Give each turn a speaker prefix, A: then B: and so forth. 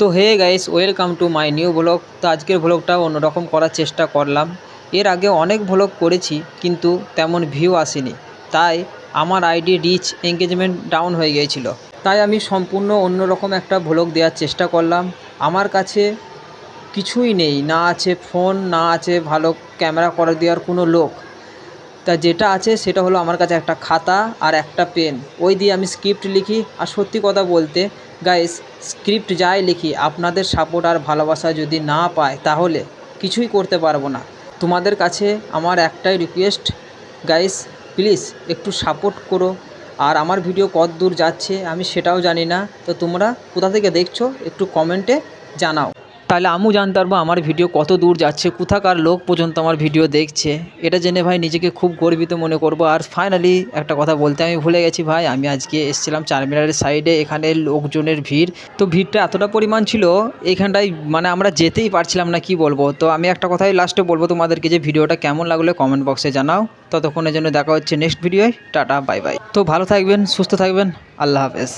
A: তো hey guys, welcome to my new blog. তো আজকের ব্লগটা অন্যরকম করার চেষ্টা করলাম। এর আগে অনেক ব্লগ করেছি কিন্তু তেমন ভিউ আসেনি, তাই আমার আইডি রিচ এঙ্গেজমেন্ট ডাউন হয়ে গিয়েছিল। তাই আমি সম্পূর্ণ অন্যরকম একটা ব্লগ দেওয়ার চেষ্টা করলাম। আমার কাছে কিছুই নেই, না আছে ফোন, না আছে ভালো ক্যামেরা করে দেওয়ার কোনো লোক। তা যেটা আছে সেটা হলো আমার কাছে একটা খাতা আর একটা পেন, ওই দিয়ে আমি স্ক্রিপ্ট লিখি। আর সত্যি কথা বলতে গাইস, স্ক্রিপ্ট যাই লিখি, আপনাদের সাপোর্ট আর ভালোবাসা যদি না পায় তাহলে কিছুই করতে পারবো না। তোমাদের কাছে আমার একটাই রিকোয়েস্ট গাইস, প্লিজ একটু সাপোর্ট করো। আর আমার ভিডিও কত দূর যাচ্ছে আমি সেটাও জানি না, তো তোমরা কোথা থেকে দেখছো একটু কমেন্টে জানাও, তাহলে আমিও জানতে পারবো আমার ভিডিও কত দূর যাচ্ছে, কোথাকার লোক পর্যন্ত আমার ভিডিও দেখছে। এটা জেনে ভাই নিজেকে খুব গর্বিত মনে করব। আর ফাইনালি একটা কথা বলতে আমি ভুলে গেছি ভাই, আমি আজকে এসেছিলাম চারমিনারের সাইডে, এখানে লোকজনের ভিড়, তো ভিড়টা এতটা পরিমাণ ছিল এইখানটায়, মানে আমরা যেতেই পারছিলাম না, কি বলবো। তো আমি একটা কথাই লাস্টে বলবো তোমাদেরকে, যে ভিডিওটা কেমন লাগলো কমেন্ট বক্সে জানাও। ততক্ষণের জন্য দেখা হচ্ছে নেক্সট ভিডিওয়। Tata bye bye. তো ভালো থাকবেন, সুস্থ থাকবেন, আল্লাহ হাফেজ।